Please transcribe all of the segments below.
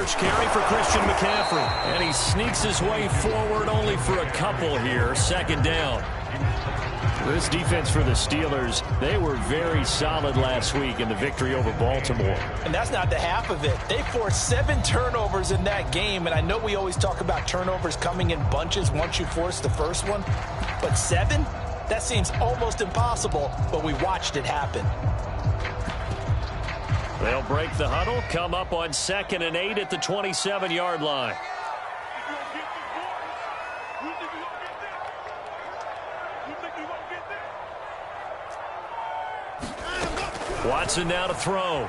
first carry for Christian McCaffrey. And he sneaks his way forward only for a couple here. Second down. This defense for the Steelers, they were very solid last week in the victory over Baltimore. And that's not the half of it. They forced 7 turnovers in that game, and I know we always talk about turnovers coming in bunches once you force the first one, but 7? That seems almost impossible, but we watched it happen. They'll break the huddle, come up on 2nd and 8 at the 27-yard line. Watson now to throw.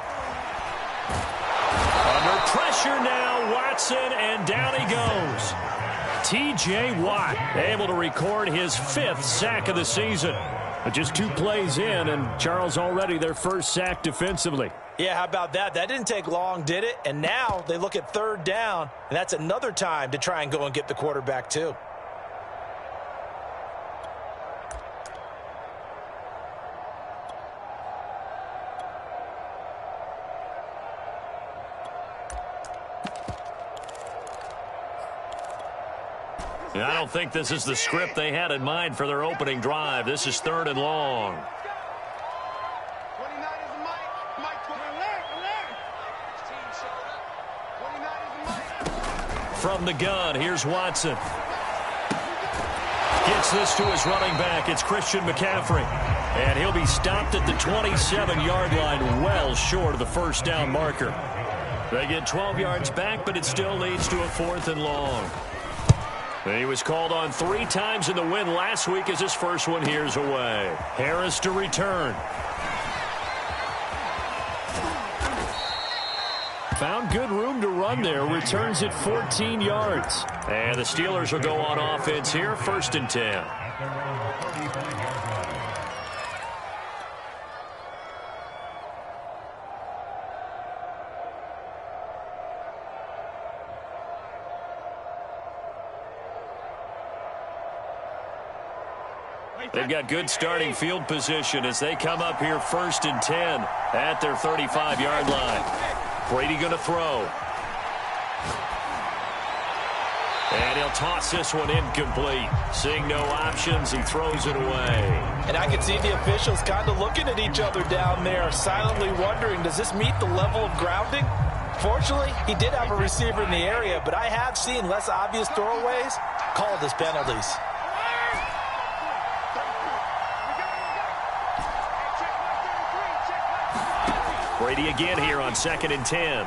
Under pressure now, Watson, and down he goes. T.J. Watt able to record his 5th sack of the season. But just 2 plays in, and Charles already their first sack defensively. Yeah, how about that? That didn't take long, did it? And now they look at 3rd down, and that's another time to try and go and get the quarterback too. I don't think this is the script they had in mind for their opening drive. This is 3rd and long. From the gun, here's Watson. Gets this to his running back. It's Christian McCaffrey. And he'll be stopped at the 27-yard line, well short of the first down marker. They get 12 yards back, but it still leads to a 4th and long. He was called on 3 times in the win last week as his first one here's away. Harris to return. Found good room to run there. Returns at 14 yards. And the Steelers will go on offense here. 1st and 10. They've got good starting field position as they come up here 1st and 10 at their 35-yard line. Brady going to throw. And he'll toss this one incomplete. Seeing no options, he throws it away. And I can see the officials kind of looking at each other down there, silently wondering, does this meet the level of grounding? Fortunately, he did have a receiver in the area, but I have seen less obvious throwaways called as penalties. Brady again here on 2nd and 10.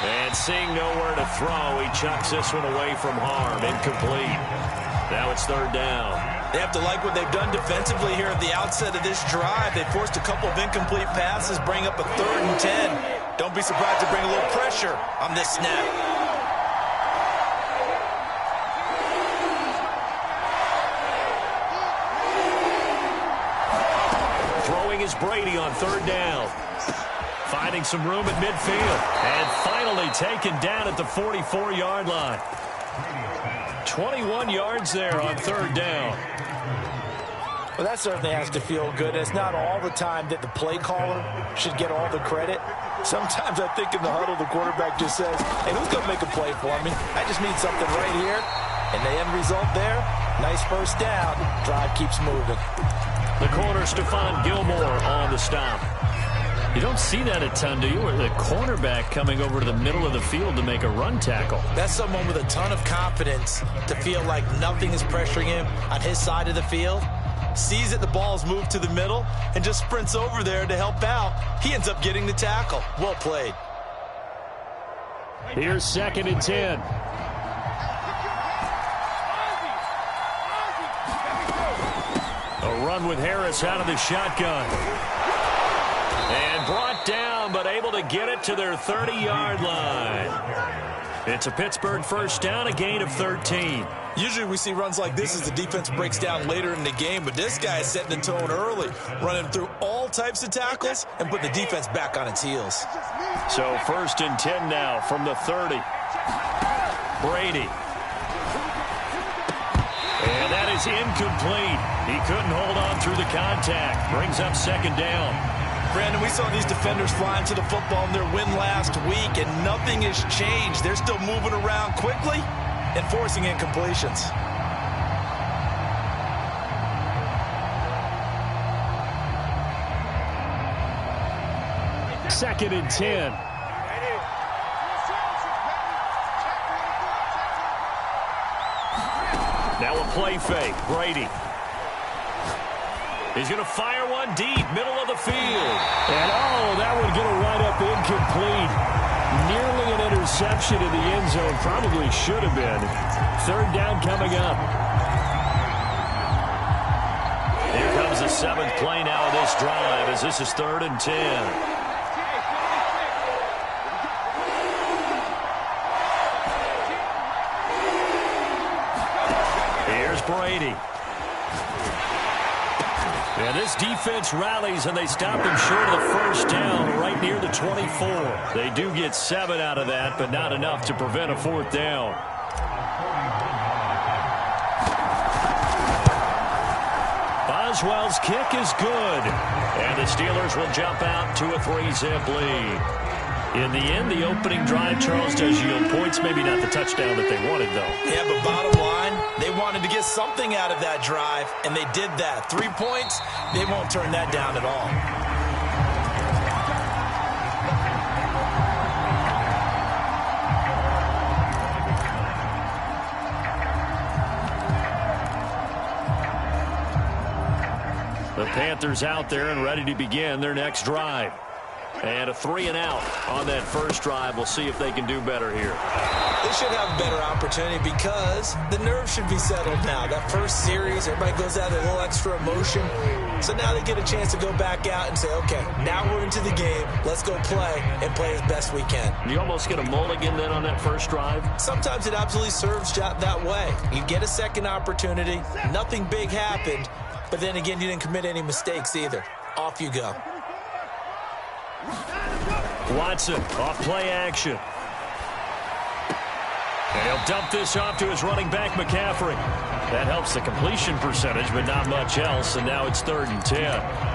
And seeing nowhere to throw, he chucks this one away from harm. Incomplete. Now it's 3rd down. They have to like what they've done defensively here at the outset of this drive. They forced a couple of incomplete passes, bring up a 3rd and 10. Don't be surprised to bring a little pressure on this snap. Is Brady on 3rd down. Finding some room at midfield. And finally taken down at the 44-yard line. 21 yards there on 3rd down. Well, that certainly has to feel good. It's not all the time that the play caller should get all the credit. Sometimes I think in the huddle, the quarterback just says, hey, who's going to make a play for me? I just need something right here. And the end result there, nice 1st down. Drive keeps moving. The corner, Stephon Gilmore on the stop. You don't see that a ton, do you? Or the cornerback coming over to the middle of the field to make a run tackle. That's someone with a ton of confidence to feel like nothing is pressuring him on his side of the field. Sees that the ball's moved to the middle and just sprints over there to help out. He ends up getting the tackle. Well played. Here's 2nd and 10. A run with Harris out of the shotgun. And brought down, but able to get it to their 30-yard line. It's a Pittsburgh 1st down, a gain of 13. Usually we see runs like this as the defense breaks down later in the game, but this guy is setting the tone early, running through all types of tackles and putting the defense back on its heels. So 1st and 10 now from the 30. Brady. And that is incomplete. He couldn't hold on through the contact. Brings up 2nd down. Brandon, we saw these defenders fly into the football in their win last week, and nothing has changed. They're still moving around quickly and forcing incompletions. Second and 10. Now a play fake. Brady. He's going to fire one deep, middle of the field. And, that would get a right-up incomplete. Nearly an interception in the end zone. Probably should have been. Third down coming up. Here comes the 7th play now of this drive as this is 3rd and 10. Brady. And this defense rallies, and they stop them short of the first down right near the 24. They do get 7 out of that, but not enough to prevent a 4th down. Boswell's kick is good. And the Steelers will jump out to a 3-zip lead. In the end, the opening drive, Charles, does yield points. Maybe not the touchdown that they wanted, though. Yeah, but bottom line, they wanted to get something out of that drive, and they did that. 3 points, they won't turn that down at all. The Panthers out there and ready to begin their next drive. And a 3-and-out on that first drive. We'll see if they can do better here. They should have a better opportunity because the nerves should be settled now. That first series, everybody goes out with a little extra emotion. So now they get a chance to go back out and say, okay, now we're into the game. Let's go play and play as best we can. You almost get a mulligan then on that first drive? Sometimes it absolutely serves that way. You get a second opportunity. Nothing big happened. But then again, you didn't commit any mistakes either. Off you go. Watson, off play action. And he'll dump this off to his running back, McCaffrey. That helps the completion percentage, but not much else, and now it's 3rd and 10.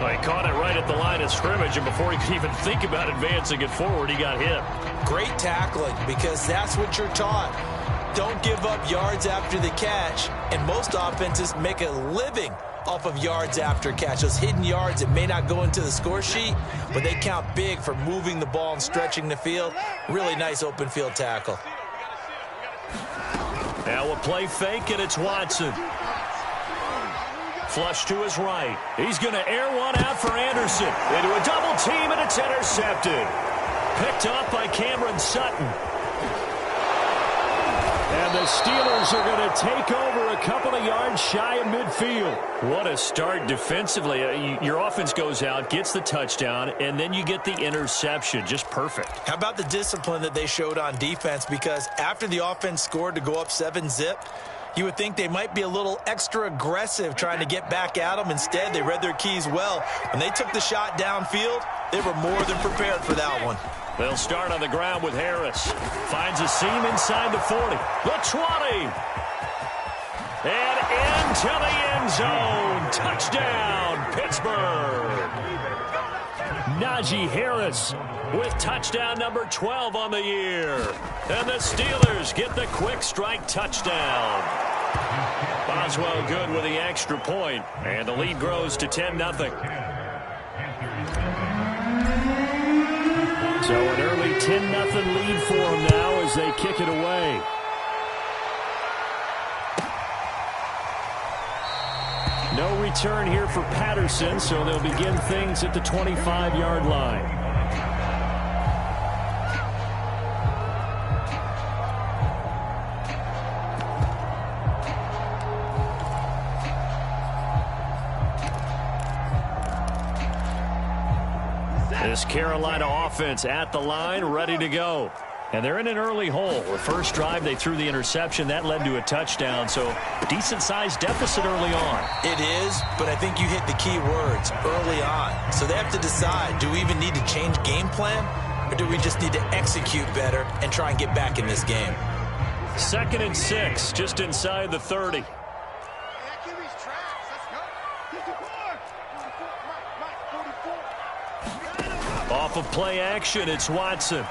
Well, he caught it right at the line of scrimmage, and before he could even think about advancing it forward, he got hit. Great tackling, because that's what you're taught. Don't give up yards after the catch, and most offenses make a living off of yards after catch. Those hidden yards that may not go into the score sheet, but they count big for moving the ball and stretching the field. Really nice open field tackle. Now a play fake, and it's Watson. Flush to his right. He's going to air one out for Anderson. Into a double team, and it's intercepted. Picked up by Cameron Sutton. And the Steelers are going to take over a couple of yards shy of midfield. What a start defensively. Your offense goes out, gets the touchdown, and then you get the interception. Just perfect. How about the discipline that they showed on defense? Because after the offense scored to go up 7-zip, you would think they might be a little extra aggressive trying to get back at them. Instead, they read their keys well. When they took the shot downfield, they were more than prepared for that one. They'll start on the ground with Harris. Finds a seam inside the 40. The 20. And into the end zone. Touchdown, Pittsburgh. Najee Harris with touchdown number 12 on the year. And the Steelers get the quick strike touchdown. Boswell good with the extra point. And the lead grows to 10-0. So an early 10-0 lead for them now as they kick it away. No return here for Patterson, so they'll begin things at the 25-yard line. This Carolina offense at the line, ready to go. And they're in an early hole. The first drive, they threw the interception. That led to a touchdown, so decent-sized deficit early on. It is, but I think you hit the key words, early on. So they have to decide, do we even need to change game plan, or do we just need to execute better and try and get back in this game? 2nd and 6, just inside the 30. Off of play action, it's Watson.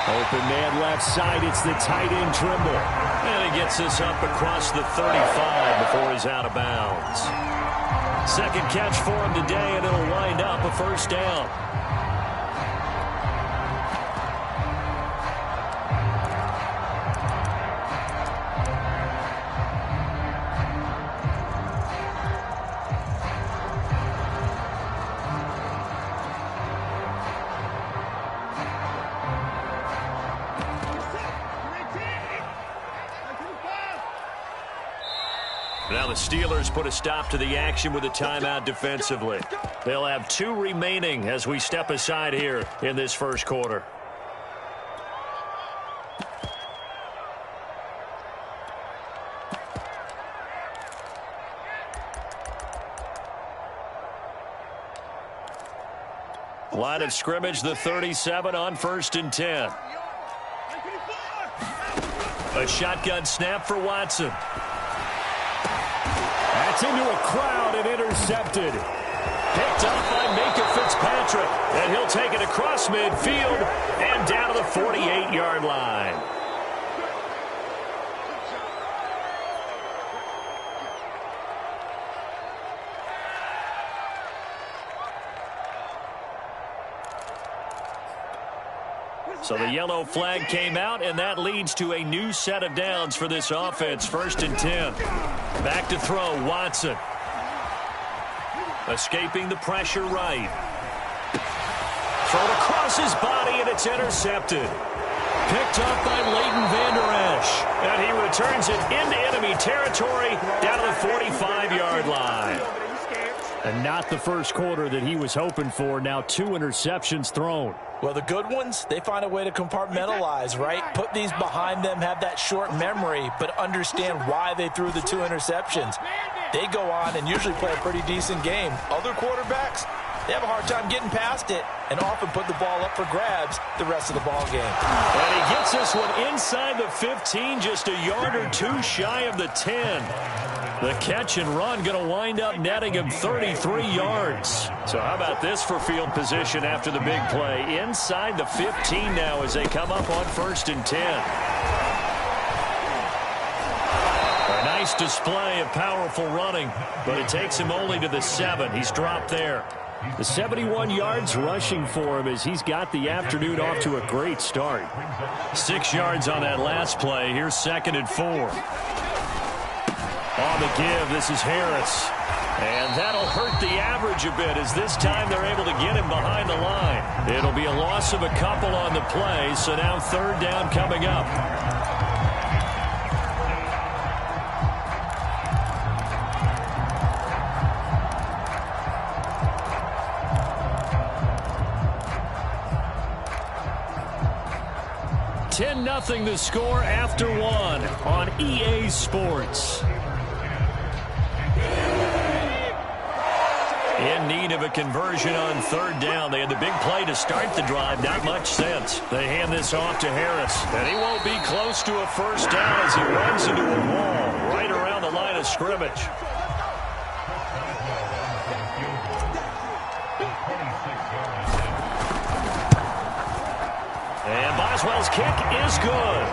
Open man left side, it's the tight end Trimble. And he gets this up across the 35 before he's out of bounds. Second catch for him today, and it'll wind up a first down. Now the Steelers put a stop to the action with a timeout defensively. They'll have 2 remaining as we step aside here in this first quarter. Line of scrimmage, the 37 on 1st and 10. A shotgun snap for Watson. That's into a crowd and intercepted. Picked up by Minka Fitzpatrick. And he'll take it across midfield and down to the 48-yard line. So the yellow flag came out, and that leads to a new set of downs for this offense. 1st and 10. Back to throw, Watson. Escaping the pressure right. Thrown across his body, and it's intercepted. Picked up by Leighton Vander Esch. And he returns it into enemy territory down to the 45-yard line. And not the first quarter that he was hoping for. Now 2 interceptions thrown. Well, the good ones, they find a way to compartmentalize, right? Put these behind them, have that short memory, but understand why they threw the 2 interceptions. They go on and usually play a pretty decent game. Other quarterbacks, they have a hard time getting past it and often put the ball up for grabs the rest of the ball game. And he gets this one inside the 15, just a yard or 2 shy of the 10. The catch and run going to wind up netting him 33 yards. So how about this for field position after the big play? Inside the 15 now as they come up on 1st and 10. A nice display of powerful running, but it takes him only to the 7. He's dropped there. The 71 yards rushing for him as he's got the afternoon off to a great start. 6 yards on that last play. Here's 2nd and 4. On the give, this is Harris. And that'll hurt the average a bit as this time they're able to get him behind the line. It'll be a loss of a couple on the play, so now 3rd down coming up. $10-0 the score after 1 on EA Sports. In need of a conversion on 3rd down. They had the big play to start the drive. Not much sense. They hand this off to Harris. And he won't be close to a first down as he runs into a wall right around the line of scrimmage. And Boswell's kick is good.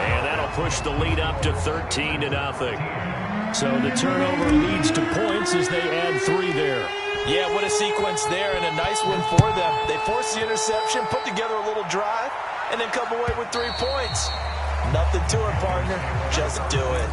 And that'll push the lead up to 13-0. So the turnover leads to points as they add 3 there. Yeah, what a sequence there, and a nice win for them. They forced the interception, put together a little drive, and then come away with 3 points. Nothing to it, partner. Just do it.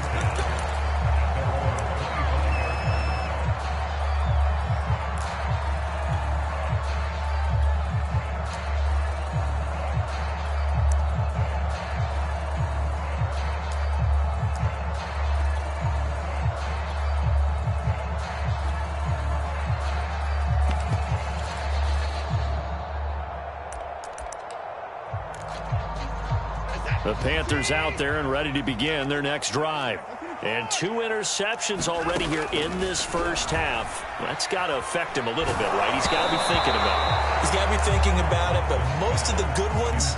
The Panthers out there and ready to begin their next drive. And 2 interceptions already here in this first half. That's got to affect him a little bit, right? He's got to be thinking about it. He's got to be thinking about it, but most of the good ones,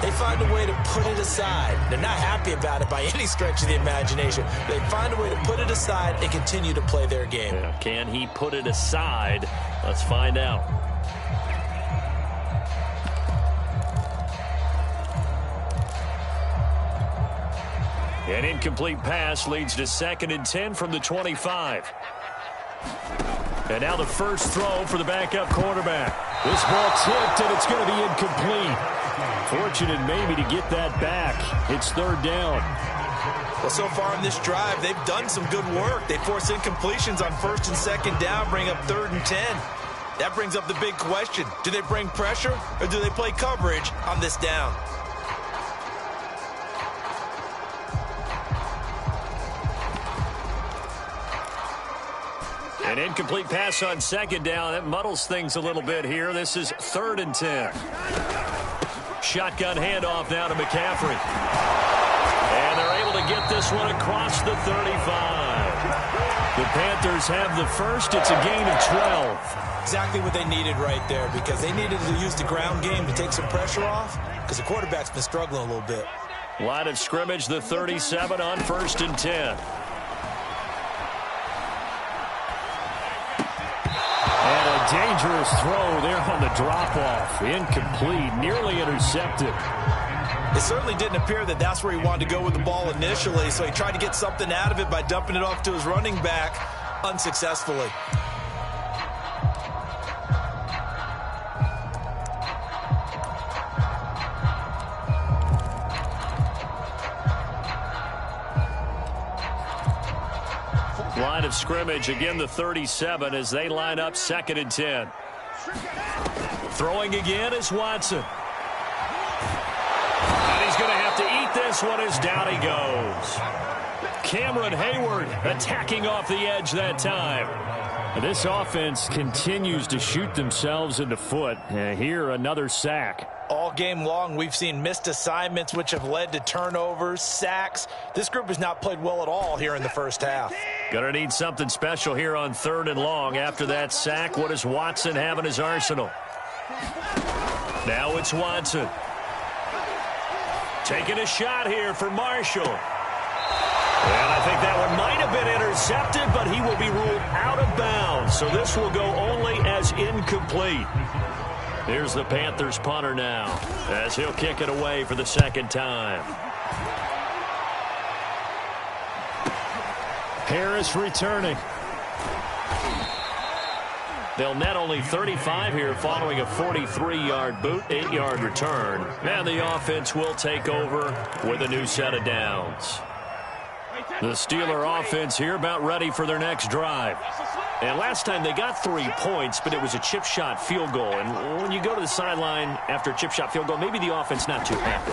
they find a way to put it aside. They're not happy about it by any stretch of the imagination. They find a way to put it aside and continue to play their game. Yeah, can he put it aside? Let's find out. An incomplete pass leads to 2nd and 10 from the 25. And now the first throw for the backup quarterback. This ball tipped, and it's going to be incomplete. Fortunate maybe to get that back. It's 3rd down. Well, so far in this drive, they've done some good work. They force incompletions on 1st and 2nd down, bring up 3rd and 10. That brings up the big question. Do they bring pressure, or do they play coverage on this down? An incomplete pass on 2nd down. That muddles things a little bit here. This is 3rd and 10. Shotgun handoff now to McCaffrey. And they're able to get this one across the 35. The Panthers have the first. It's a gain of 12. Exactly what they needed right there, because they needed to use the ground game to take some pressure off, because the quarterback's been struggling a little bit. Line of scrimmage, the 37 on 1st and 10. And a dangerous throw there on the drop-off. Incomplete, nearly intercepted. It certainly didn't appear that that's where he wanted to go with the ball initially, so he tried to get something out of it by dumping it off to his running back unsuccessfully. Line of scrimmage, again the 37 as they line up 2nd and 10. Throwing again is Watson. And he's going to have to eat this one as down he goes. Cameron Hayward attacking off the edge that time. This offense continues to shoot themselves in the foot. Here, another sack. All game long, we've seen missed assignments, which have led to turnovers, sacks. This group has not played well at all here in the first half. Gonna need something special here on 3rd and long. After that sack, what does Watson have in his arsenal? Now it's Watson. Taking a shot here for Marshall. And I think that one might have been intercepted, but he will be ruled out of bounds. So this will go only as incomplete. Here's the Panthers punter now, as he'll kick it away for the 2nd time. Harris returning. They'll net only 35 here following a 43-yard boot, 8-yard return. And the offense will take over with a new set of downs. The Steeler offense here about ready for their next drive. And last time they got 3 points, but it was a chip shot field goal. And when you go to the sideline after a chip shot field goal, maybe the offense not too happy.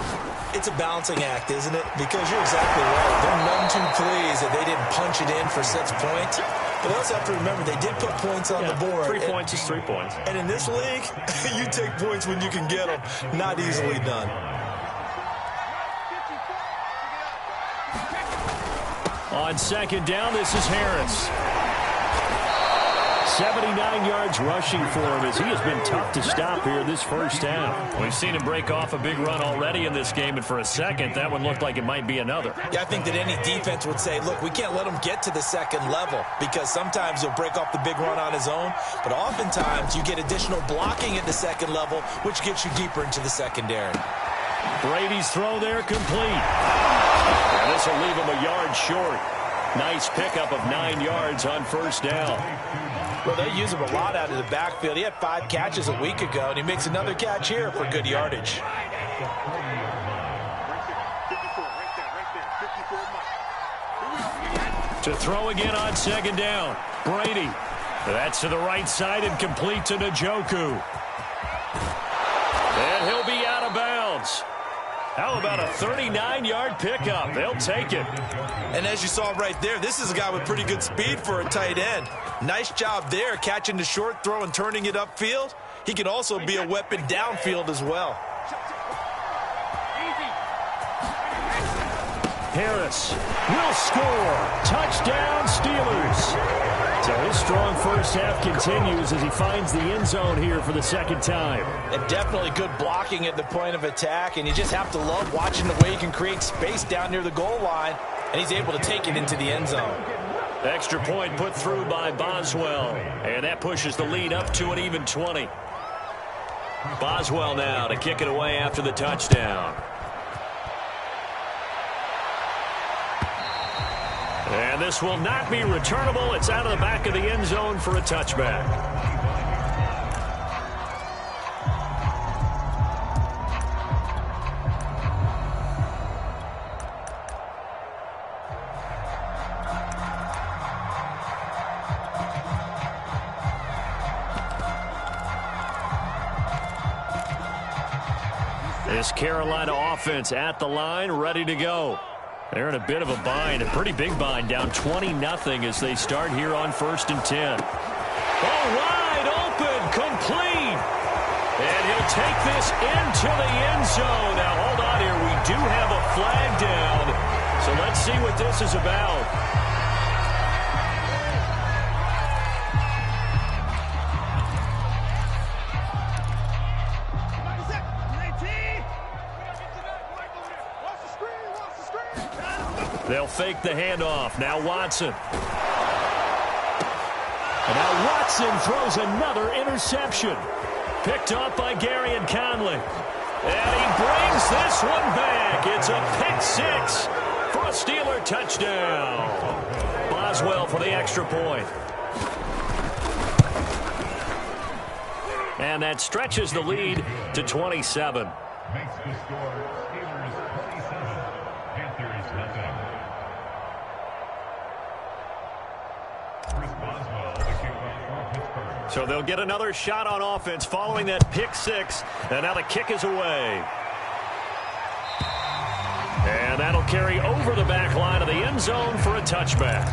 It's a balancing act, isn't it? Because you're exactly right. They're none too pleased that they didn't punch it in for 6 points. But they also have to remember they did put points on the board. 3 points is 3 points. And in this league, you take points when you can get them. Not easily done. On 2nd down, this is Harris. 79 yards rushing for him as he has been tough to stop here this first half. We've seen him break off a big run already in this game, and for a second, that one looked like it might be another. Yeah, I think that any defense would say, look, we can't let him get to the 2nd level, because sometimes he'll break off the big run on his own, but oftentimes you get additional blocking at the 2nd level, which gets you deeper into the secondary. Brady's throw there complete. And this will leave him a yard short. Nice pickup of 9 yards on 1st down. Well, they use him a lot out of the backfield. He had 5 catches a week ago, and he makes another catch here for good yardage. To throw again on 2nd down. Brady. That's to the right side and complete to Njoku. And he'll be out of bounds. How about a 39-yard pickup? They'll take it. And as you saw right there, this is a guy with pretty good speed for a tight end. Nice job there, catching the short throw and turning it upfield. He can also be a weapon downfield as well. Harris will score. Touchdown, Steelers. So his strong first half continues as he finds the end zone here for the second time. And definitely good blocking at the point of attack, and you just have to love watching the way he can create space down near the goal line, and he's able to take it into the end zone. Extra point put through by Boswell, and that pushes the lead up to an even 20. Boswell now to kick it away after the touchdown. And this will not be returnable. It's out of the back of the end zone for a touchback. This Carolina offense at the line, ready to go. They're in a bit of a bind, a pretty big bind, down 20-0 as they start here on 1st and 10. Oh, wide open, complete. And he'll take this into the end zone. Now, hold on here. We do have a flag down. So let's see what this is about. They'll fake the handoff. Now Watson. And now Watson throws another interception. Picked up by Gary and Conley. And he brings this one back. It's a pick-6 for a Steeler touchdown. Boswell for the extra point. And that stretches the lead to 27. Makes the score Steelers 27, Panthers nothing. So they'll get another shot on offense following that pick-6. And now the kick is away. And that'll carry over the back line of the end zone for a touchback.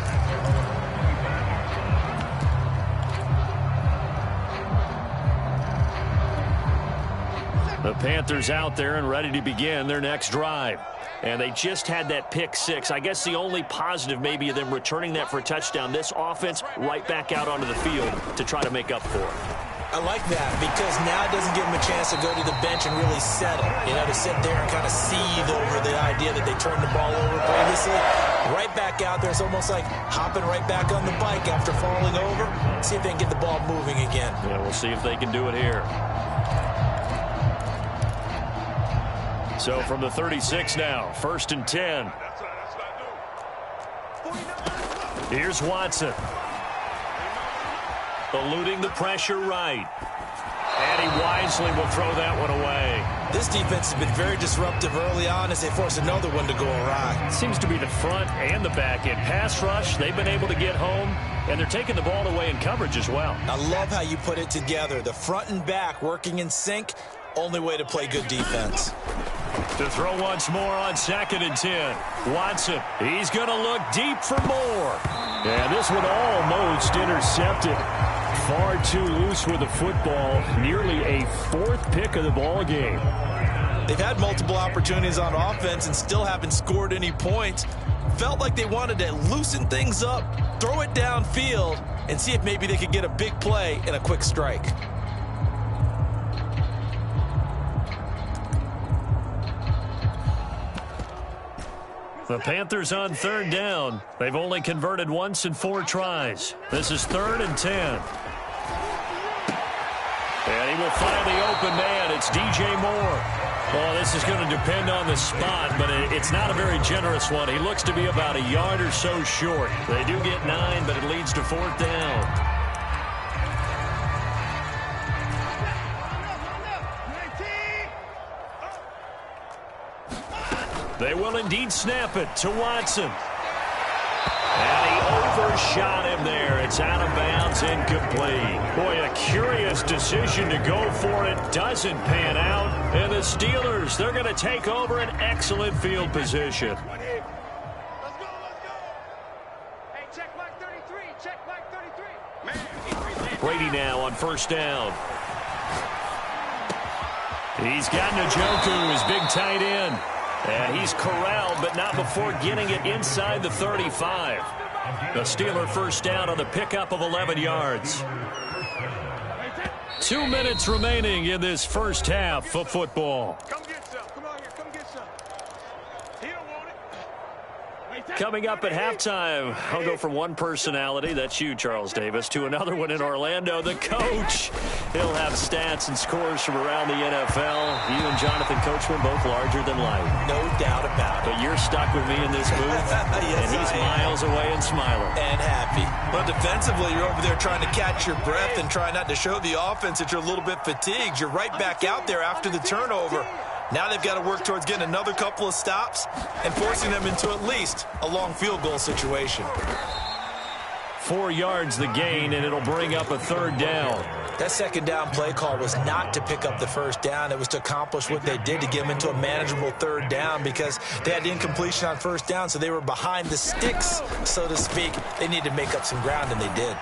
The Panthers out there and ready to begin their next drive. And they just had that pick-6. I guess the only positive maybe of them returning that for a touchdown. This offense right back out onto the field to try to make up for it. I like that because now it doesn't give them a chance to go to the bench and really settle. You know, to sit there and kind of seethe over the idea that they turned the ball over previously. Right back out there. It's almost like hopping right back on the bike after falling over. See if they can get the ball moving again. Yeah, we'll see if they can do it here. So from the 36 now, 1st and 10. Here's Watson. Eluding the pressure right. And he wisely will throw that one away. This defense has been very disruptive early on as they force another one to go awry. Seems to be the front and the back end. Pass rush, they've been able to get home, and they're taking the ball away in coverage as well. I love how you put it together. The front and back working in sync. Only way to play good defense. To throw once more on 2nd and 10. Watson, he's going to look deep for more. And this one almost intercepted. Far too loose with the football. Nearly a 4th pick of the ball game. They've had multiple opportunities on offense and still haven't scored any points. Felt like they wanted to loosen things up, throw it downfield, and see if maybe they could get a big play and a quick strike. The Panthers on 3rd down. They've only converted once in 4 tries. This is 3rd and 10. And he will find the open man. It's DJ Moore. Well, this is going to depend on the spot, but it's not a very generous one. He looks to be about a yard or so short. They do get 9, but it leads to 4th down. They will indeed snap it to Watson. And he overshot him there. It's out of bounds, incomplete. Boy, a curious decision to go for it. Doesn't pan out. And the Steelers, they're going to take over an excellent field position. Let's go. Hey, check mark 33. Check mark 33. Brady now on 1st down. He's got Njoku, his big tight end. And he's corralled, but not before getting it inside the 35. The Steeler first down on the pickup of 11 yards. 2 minutes remaining in this first half of football. Come get some. Come on here. Come get some. He don't want it. Coming up at halftime, I'll go from one personality, that's you, Charles Davis, to another one in Orlando, the coach. He'll have stats and scores from around the NFL. You and Jonathan Coachman both larger than life. No doubt about it. But you're stuck with me in this booth, Yes, and he's miles away and smiling. And happy. But defensively, you're over there trying to catch your breath and try not to show the offense that you're a little bit fatigued. You're right back out there after the turnover. Now they've got to work towards getting another couple of stops and forcing them into at least a long field goal situation. 4 yards the gain, and it'll bring up a third down. That second down play call was not to pick up the first down. It was to accomplish what they did to get them into a manageable third down because they had incompletion on first down, so they were behind the sticks, so to speak. They needed to make up some ground, and they did.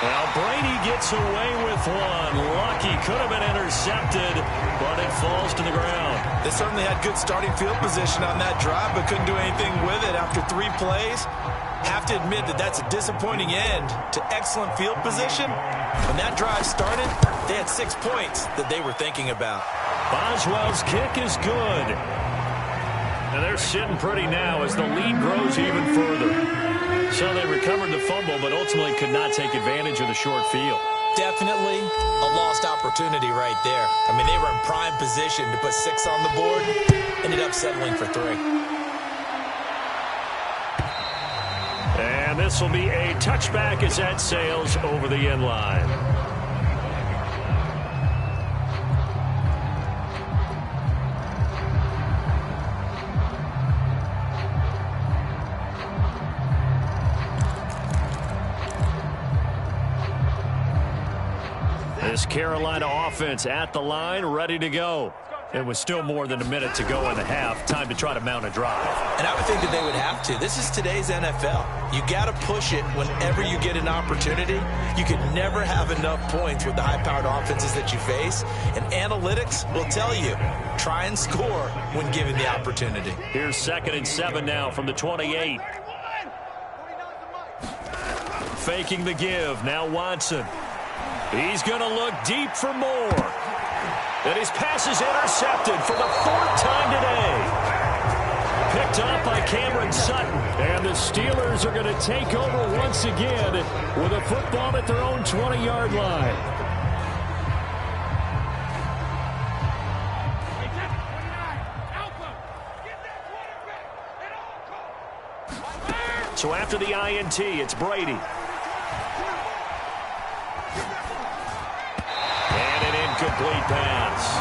Well, Brady gets away with one. Lucky, could have been intercepted, but it falls to the ground. They certainly had good starting field position on that drive, but couldn't do anything with it after 3 plays. Have to admit that that's a disappointing end to excellent field position. When that drive started, they had 6 points that they were thinking about. Boswell's kick is good. And they're sitting pretty now as the lead grows even further. So they recovered the fumble, but ultimately could not take advantage of the short field. Definitely a lost opportunity right there. I mean, they were in prime position to put 6 on the board. Ended up settling for 3. And this will be a touchback as that sails over the end line. This Carolina offense at the line, ready to go. It was still more than a minute to go in the half. Time to try to mount a drive. And I would think that they would have to. This is today's NFL. You got to push it whenever you get an opportunity. You can never have enough points with the high-powered offenses that you face. And analytics will tell you, try and score when given the opportunity. Here's 2nd and 7 now from the 28. Faking the give. Now Watson. He's going to look deep for more. And his pass is intercepted for the 4th time today. Picked up by Cameron Sutton. And the Steelers are going to take over once again with a football at their own 20-yard line. So after the INT, it's Brady. Complete pass.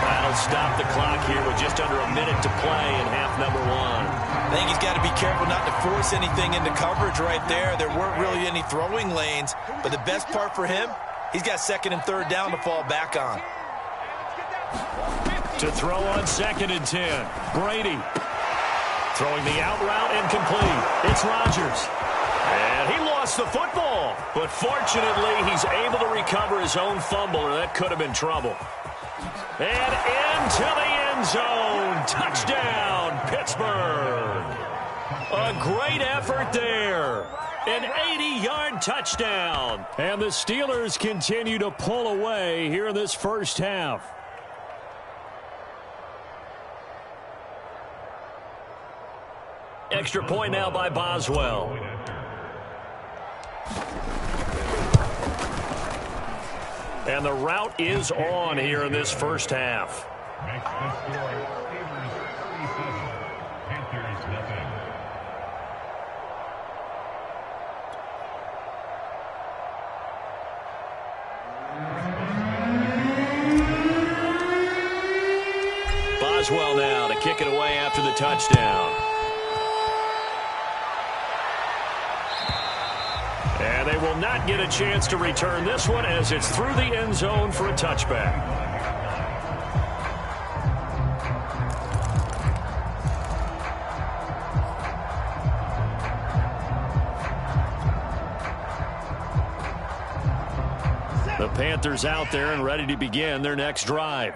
That'll stop the clock here with just under a minute to play in half number 1. I think he's got to be careful not to force anything into coverage right there. There weren't really any throwing lanes, but the best part for him, he's got 2nd and 3rd down to fall back on. To throw on 2nd and 10. Brady throwing the out route incomplete. It's Rodgers. And he lost the football, but fortunately he's able to recover his own fumble, or that could have been trouble. And into the end zone. Touchdown, Pittsburgh. A great effort there. An 80-yard touchdown. And the Steelers continue to pull away here in this first half. Extra point now by Boswell. And the route is on here in this first half. Next to score, Steelers 37, Panthers nothing. Boswell now to kick it away after the touchdown. And they will not get a chance to return this one as it's through the end zone for a touchback. The Panthers out there and ready to begin their next drive.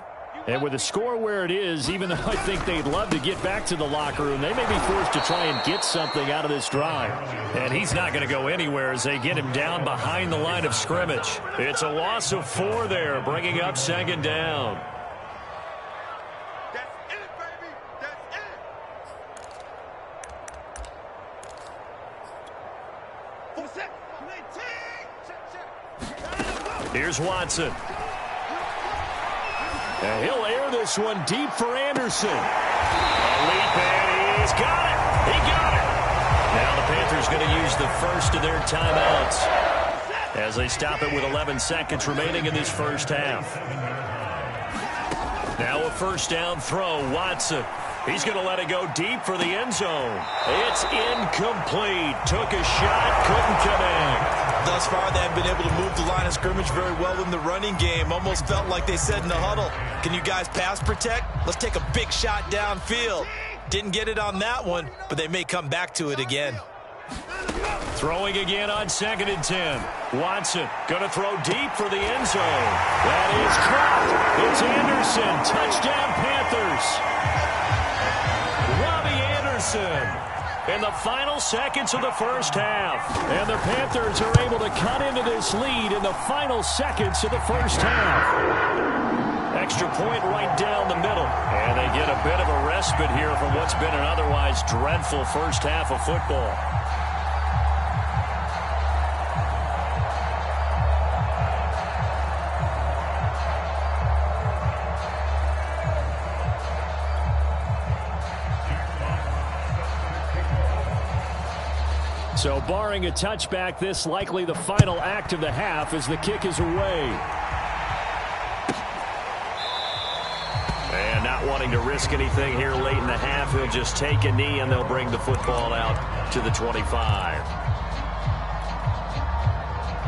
And with the score where it is, even though I think they'd love to get back to the locker room, they may be forced to try and get something out of this drive. And he's not going to go anywhere as they get him down behind the line of scrimmage. It's a loss of 4 there, bringing up 2nd down. That's it, baby. That's it. Here's Watson. And he'll air this one deep for Anderson. A leap, and he's got it. He got it. Now the Panthers going to use the first of their timeouts as they stop it with 11 seconds remaining in this first half. Now a first down throw. Watson. He's going to let it go deep for the end zone. It's incomplete. Took a shot, couldn't connect. Thus far, they have been able to move the line of scrimmage very well in the running game. Almost felt like they said in the huddle, can you guys pass protect? Let's take a big shot downfield. Didn't get it on that one, but they may come back to it again. Throwing again on 2nd and 10. Watson going to throw deep for the end zone. That is caught. It's Anderson. Touchdown, Panthers. Robbie Anderson in the final seconds of the first half. And the Panthers are able to cut into this lead in the final seconds of the first half. Extra point right down the middle. And they get a bit of a respite here from what's been an otherwise dreadful first half of football. So barring a touchback, this likely the final act of the half as the kick is away. And not wanting to risk anything here late in the half, he'll just take a knee and they'll bring the football out to the 25.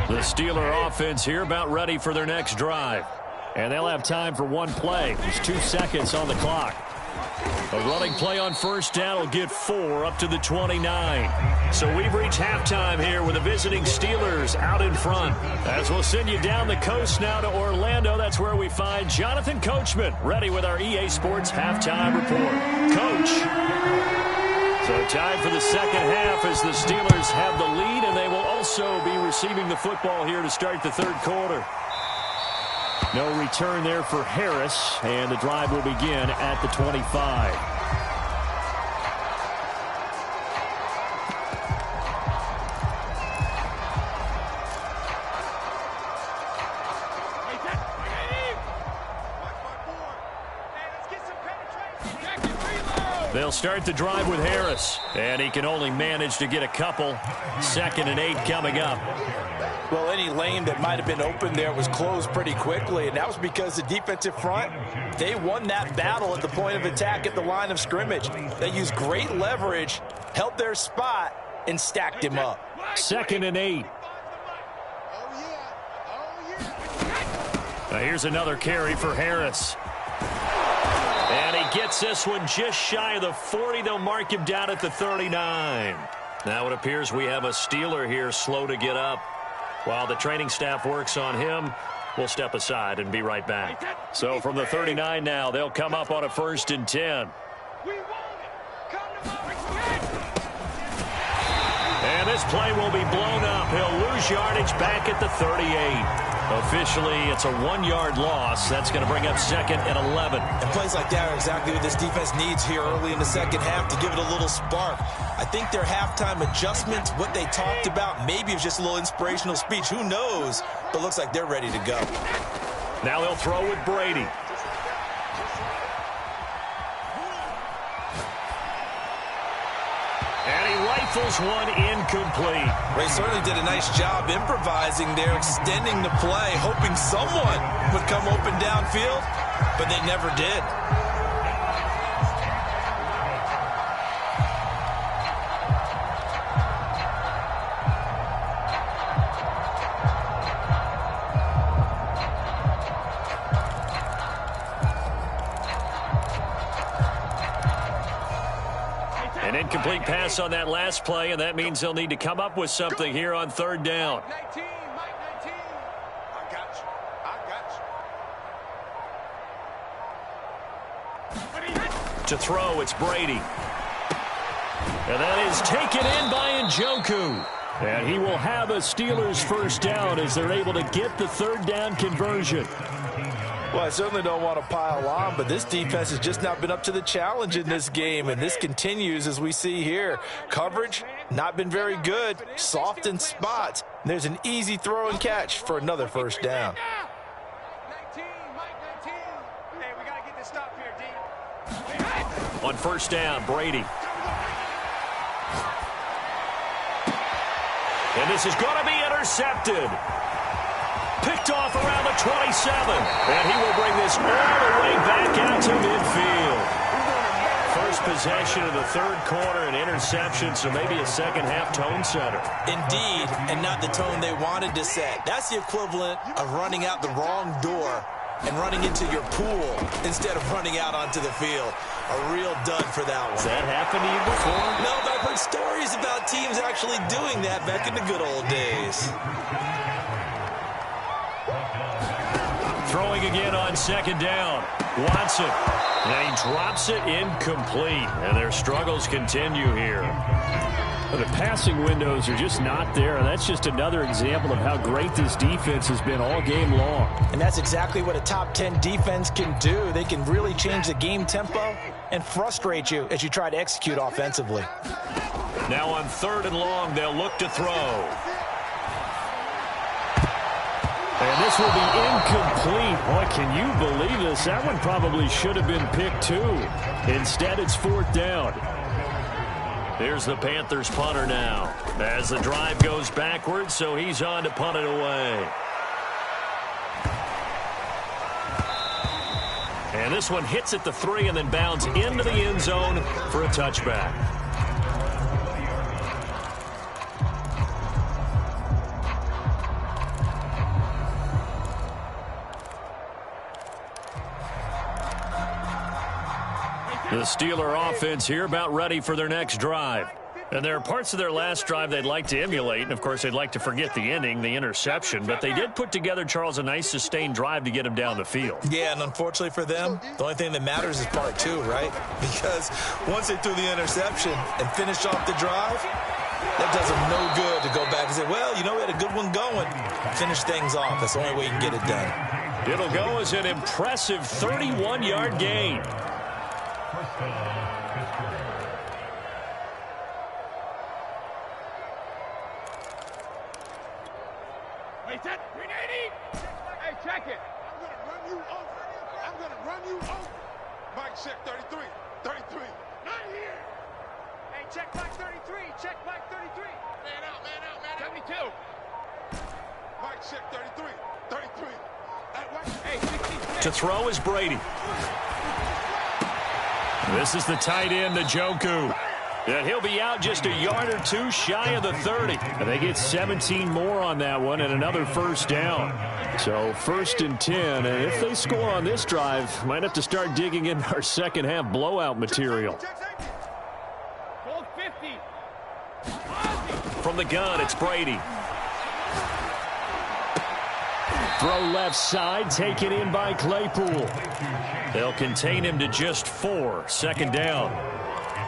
The Steeler offense here about ready for their next drive. And they'll have time for one play. There's 2 seconds on the clock. A running play on first down will get 4 up to the 29. So we've reached halftime here with the visiting Steelers out in front. As we'll send you down the coast now to Orlando, that's where we find Jonathan Coachman ready with our EA Sports halftime report. Coach. So time for the second half as the Steelers have the lead, and they will also be receiving the football here to start the third quarter. No return there for Harris, and the drive will begin at the 25. They'll start the drive with Harris, and he can only manage to get a couple. 2nd and 8 coming up. Well, any lane that might have been open there was closed pretty quickly, and that was because the defensive front, they won that battle at the point of attack at the line of scrimmage. They used great leverage, held their spot, and stacked him up. 2nd and 8. Now here's another carry for Harris. And he gets this one just shy of the 40. They'll mark him down at the 39. Now it appears we have a Steeler here slow to get up. While the training staff works on him, we'll step aside and be right back. So from the 39 now, they'll come up on a 1st and 10. And this play will be blown up. He'll lose yardage back at the 38. Officially, it's a 1-yard loss. That's going to bring up 2nd and 11. And plays like that are exactly what this defense needs here early in the second half to give it a little spark. I think their halftime adjustments, what they talked about, maybe it's just a little inspirational speech. Who knows? But looks like they're ready to go. Now they'll throw with Brady. And he rifles one incomplete. Ray certainly did a nice job improvising there, extending the play, hoping someone would come open downfield, but they never did. An incomplete pass on that last play, and that means they'll need to come up with something here on 3rd down. Mike 19. I got you. To throw, it's Brady. And that is taken in by Njoku. And he will have a Steelers first down as they're able to get the third down conversion. Well, I certainly don't want to pile on, but this defense has just not been up to the challenge in this game, and this continues as we see here. Coverage, not been very good, soft in spots. There's an easy throw and catch for another first down. 19, Mike 19. Hey, we got to get this stop here, D. On first down, Brady. And this is going to be intercepted. Picked off around the 27. And he will bring this all the way back out to midfield. First possession of the third quarter, an interception, so maybe a second-half tone setter. Indeed, and not the tone they wanted to set. That's the equivalent of running out the wrong door and running into your pool instead of running out onto the field. A real dud for that one. Has that happened to you before? No, but I've heard stories about teams actually doing that back in the good old days. Throwing again on second down. Watson. And he drops it incomplete. And their struggles continue here. The passing windows are just not there. And that's just another example of how great this defense has been all game long. And that's exactly what a top 10 defense can do. They can really change the game tempo and frustrate you as you try to execute offensively. Now on third and long, they'll look to throw. And this will be incomplete. Boy, can you believe this? That one probably should have been picked too. Instead, it's fourth down. Here's the Panthers punter now. As the drive goes backwards, so he's on to punt it away. And this one hits at the 3 and then bounds into the end zone for a touchback. The Steeler offense here about ready for their next drive. And there are parts of their last drive they'd like to emulate. And, of course, they'd like to forget the ending, the interception. But they did put together, Charles, a nice sustained drive to get him down the field. Yeah, and unfortunately for them, the only thing that matters is part 2, right? Because once they threw the interception and finished off the drive, that does them no good to go back and say, well, you know, we had a good one going. Finish things off. That's the only way you can get it done. It'll go as an impressive 31-yard gain. Wait, that 380. Hey, check it. I'm going to run you over. I'm going to run you over. Mike, check 33. 33. Not here. Hey, check Mike 33. Check Mike 33. Man out, man out, man out. 72. Mike, check 33. 33. Hey, 60. To throw is Brady. This is the tight end, Njoku. And he'll be out just a yard or two shy of the 30. And they get 17 more on that one and another first down. So first and 10. And if they score on this drive, might have to start digging in our second half blowout material. From the gun, it's Brady. Throw left side, taken in by Claypool. They'll contain him to just 4. Second down.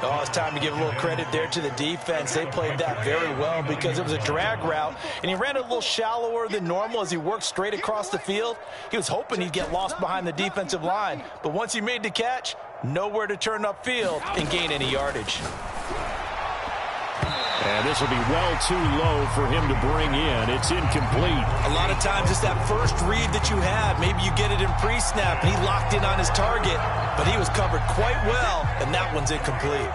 Oh, it's time to give a little credit there to the defense. They played that very well because it was a drag route, and he ran a little shallower than normal as he worked straight across the field. He was hoping he'd get lost behind the defensive line, but once he made the catch, nowhere to turn upfield and gain any yardage. And this will be well too low for him to bring in. It's incomplete. A lot of times it's that first read that you have. Maybe you get it in pre-snap, and he locked in on his target, but he was covered quite well, and that one's incomplete.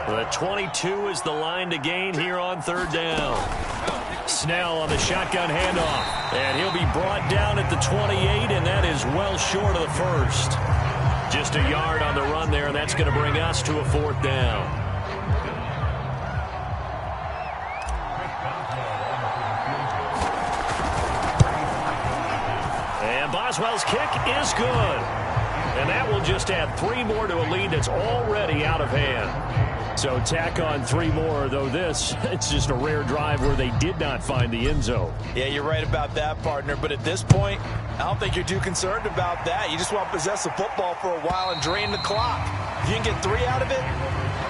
The 22 is the line to gain here on third down. Snell on the shotgun handoff, and he'll be brought down at the 28, and that is well short of the first. Just a yard on the run there, and that's going to bring us to a fourth down. Boswell's kick is good. And that will just add 3 more to a lead that's already out of hand. So tack on 3 more, though it's just a rare drive where they did not find the end zone. Yeah, you're right about that, partner. But at this point, I don't think you're too concerned about that. You just want to possess the football for a while and drain the clock. If you can get 3 out of it,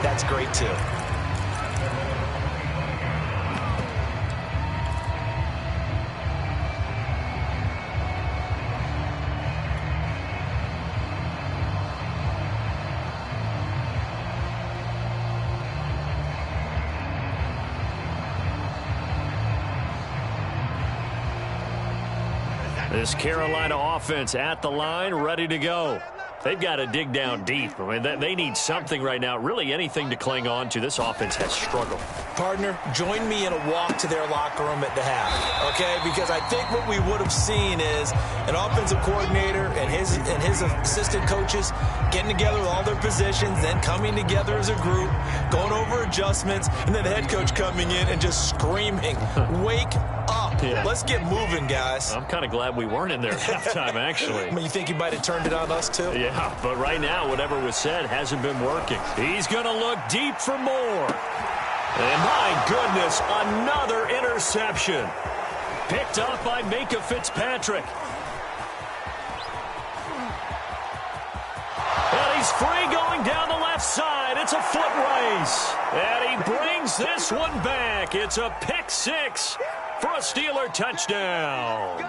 that's great too. This Carolina offense at the line, ready to go. They've got to dig down deep. I mean, they need something right now, really anything to cling on to. This offense has struggled. Partner, join me in a walk to their locker room at the half, okay? Because I think what we would have seen is an offensive coordinator and his assistant coaches getting together with all their positions, then coming together as a group, going over adjustments, and then the head coach coming in and just screaming, wake up. Yeah. Let's get moving, guys. I'm kind of glad we weren't in there at halftime, actually. I mean, you think he might have turned it on us, too? Yeah, but right now, whatever was said hasn't been working. He's going to look deep for more. And my goodness, another interception. Picked up by Minka Fitzpatrick. And he's free going down the left side. It's a foot race. And he brings this one back. It's a pick six for a Steeler touchdown.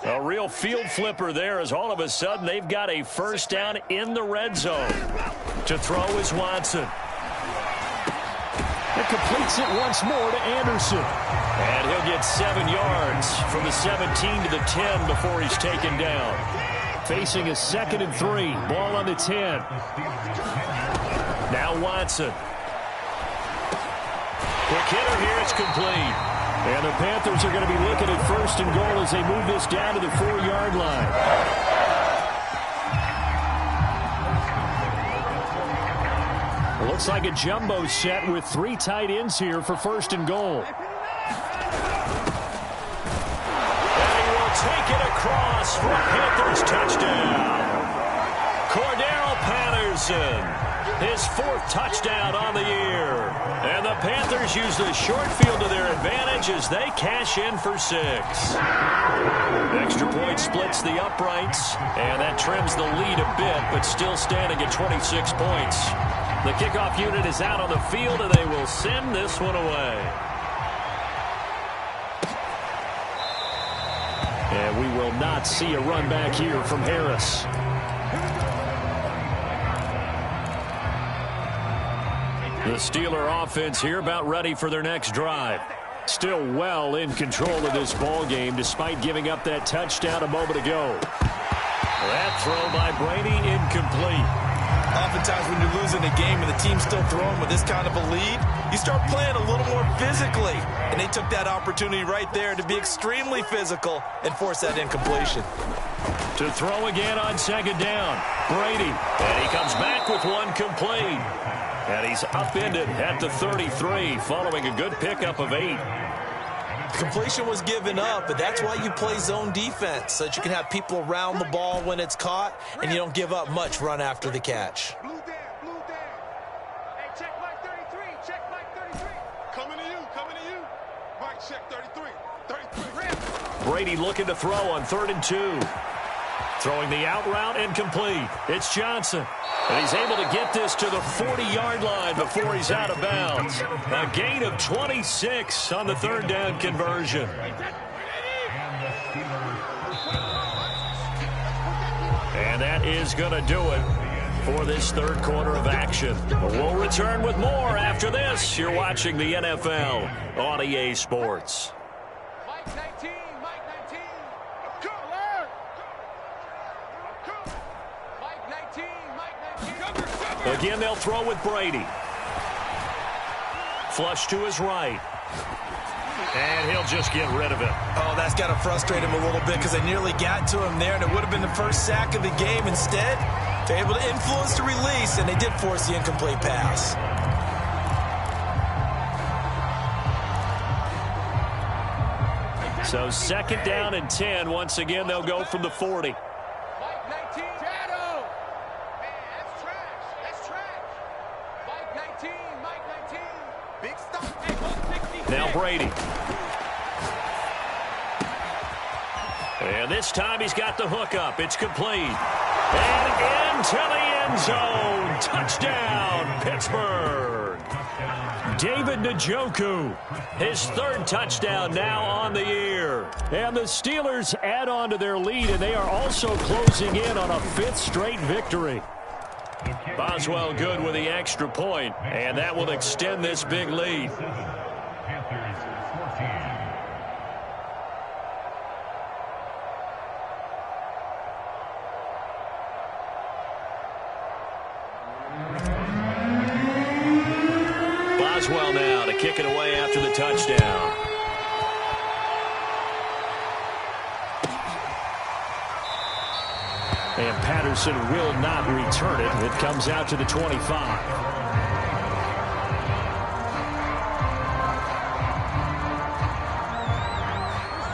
A real field flipper there as all of a sudden they've got a first down in the red zone. To throw is Watson. It completes it once more to Anderson. And he'll get 7 yards from the 17 to the 10 before he's taken down. Facing a 2nd and 3. Ball on the 10. Now Watson. Quick hitter here. It's complete. And the Panthers are going to be looking at 1st and goal as they move this down to the 4-yard line. It looks like a jumbo set with 3 tight ends here for 1st and goal. And he will take it across for a Panthers touchdown. Cordero Patterson. His 4th touchdown on the year. And the Panthers use the short field to their advantage as they cash in for 6. Extra point splits the uprights, and that trims the lead a bit, but still standing at 26 points. The kickoff unit is out on the field, and they will send this one away. And we will not see a run back here from Harris. The Steeler offense here about ready for their next drive. Still well in control of this ball game despite giving up that touchdown a moment ago. That throw by Brady incomplete. Oftentimes when you're losing a game and the team's still throwing with this kind of a lead, you start playing a little more physically. And they took that opportunity right there to be extremely physical and force that incompletion. To throw again on 2nd down. Brady. And he comes back with one complete. And he's upended at the 33 following a good pickup of 8. Completion was given up, but that's why you play zone defense, so that you can have people around the ball when it's caught, and you don't give up much run after the catch. Blue down, blue down. Hey, check Mike 33, check Mike 33. Coming to you. Mike, check 33, 33. Brady looking to throw on 3rd and 2. Throwing the out route incomplete. It's Johnson. And he's able to get this to the 40-yard line before he's out of bounds. A gain of 26 on the 3rd down conversion. And that is going to do it for this 3rd quarter of action. We'll return with more after this. You're watching the NFL on EA Sports. Mike 19, Mike 19. Mike 19, Mike 19. Again, they'll throw with Brady. Flush to his right. And he'll just get rid of it. Oh, that's got to frustrate him a little bit because they nearly got to him there, and it would have been the first sack of the game. Instead, they're able to influence the release, and they did force the incomplete pass. So 2nd down and 10. Once again, they'll go from the 40. Mike 19. Shadow. Man, that's trash. That's trash. Mike 19. Now Brady. And this time he's got the hook up. It's complete. And into the end zone. Touchdown, Pittsburgh. David Njoku, his third touchdown now on the year. And the Steelers add on to their lead, and they are also closing in on a fifth straight victory. Boswell good with the extra point, and that will extend this big lead. Panthers 14. Boswell now to kick it away after the touchdown. And Patterson will not return it. It comes out to the 25.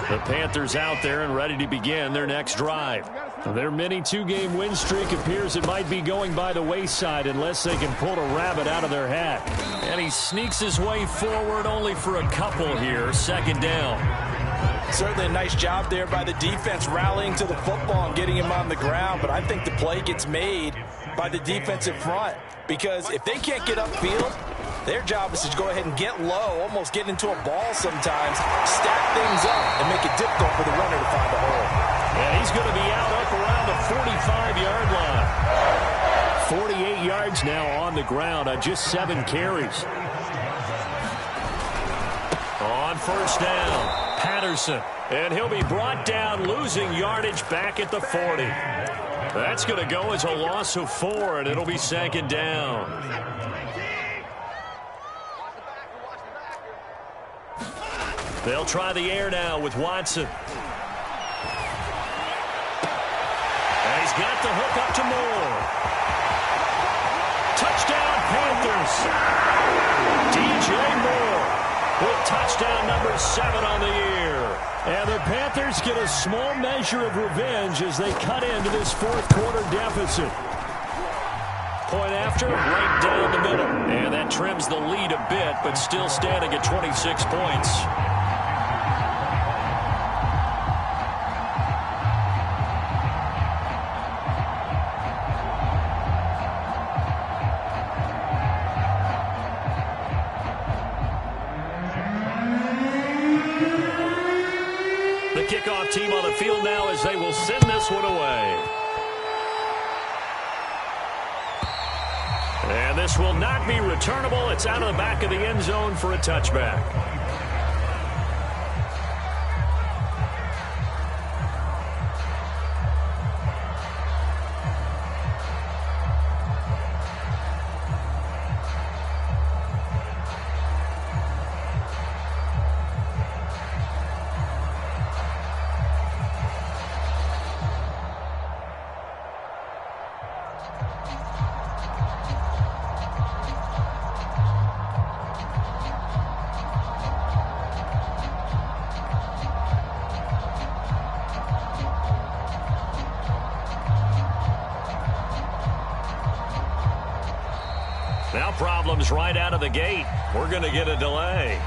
The Panthers out there and ready to begin their next drive. Their mini two-game win streak appears it might be going by the wayside unless they can pull a rabbit out of their hat. And he sneaks his way forward only for a couple here. Second down. Certainly a nice job there by the defense rallying to the football and getting him on the ground. But I think the play gets made by the defensive front. Because if they can't get upfield, their job is to go ahead and get low, almost get into a ball sometimes, stack things up, and make it difficult for the runner to find a hole. And he's going to be out up around the 45-yard line. 48 yards now on the ground on just 7 carries. On first down, Patterson. And he'll be brought down, losing yardage back at the 40. That's going to go as a loss of 4, and it'll be second down. They'll try the air now with Watson. And he's got the hook up to Moore. Touchdown, Panthers. DJ Moore with touchdown number 7 on the year. And the Panthers get a small measure of revenge as they cut into this fourth quarter deficit. Point after, right down the middle. And that trims the lead a bit, but still standing at 26 points. Kickoff team on the field now as they will send this one away. And this will not be returnable. It's out of the back of the end zone for a touchback. Now problems right out of the gate. We're going to get a delay.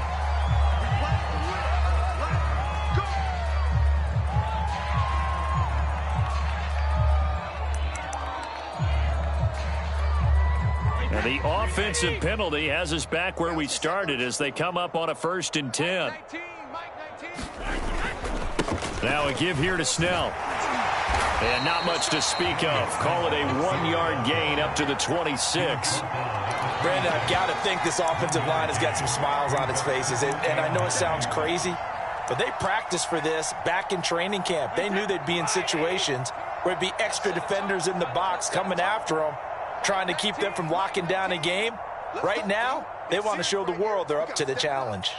And the offensive penalty has us back where we started as they come up on a 1st and 10. Now a give here to Snell. And not much to speak of. Call it a 1-yard gain up to the 26. Brandon, I've got to think this offensive line has got some smiles on its faces. And I know it sounds crazy, but they practiced for this back in training camp. They knew they'd be in situations where it'd be extra defenders in the box coming after them, trying to keep them from locking down a game. Right now, they want to show the world they're up to the challenge.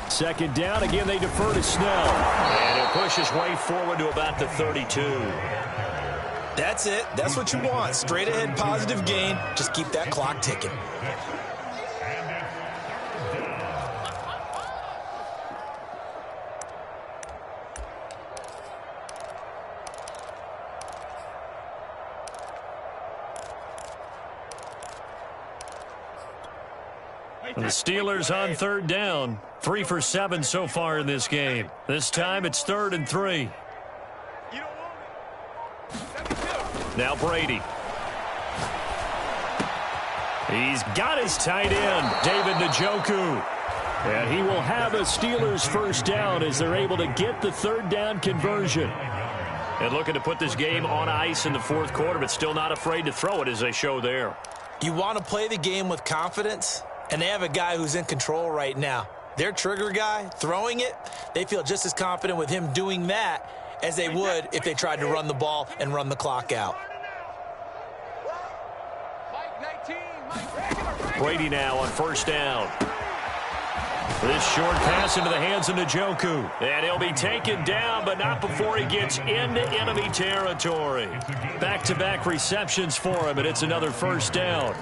Second down. Again, they defer to Snell. And he'll push his way forward to about the 32. That's it. That's what you want. Straight ahead positive gain. Just keep that clock ticking. The Steelers on third down. 3 for 7 so far in this game. This time it's 3rd and 3. Now Brady. He's got his tight end, David Njoku. And he will have a Steelers first down as they're able to get the 3rd down conversion. And looking to put this game on ice in the 4th quarter, but still not afraid to throw it as they show there. You want to play the game with confidence, and they have a guy who's in control right now. Their trigger guy, throwing it, they feel just as confident with him doing that as they would if they tried to run the ball and run the clock out. Brady now on first down. This short pass into the hands of Njoku. And he'll be taken down, but not before he gets into enemy territory. Back-to-back receptions for him, and it's another first down.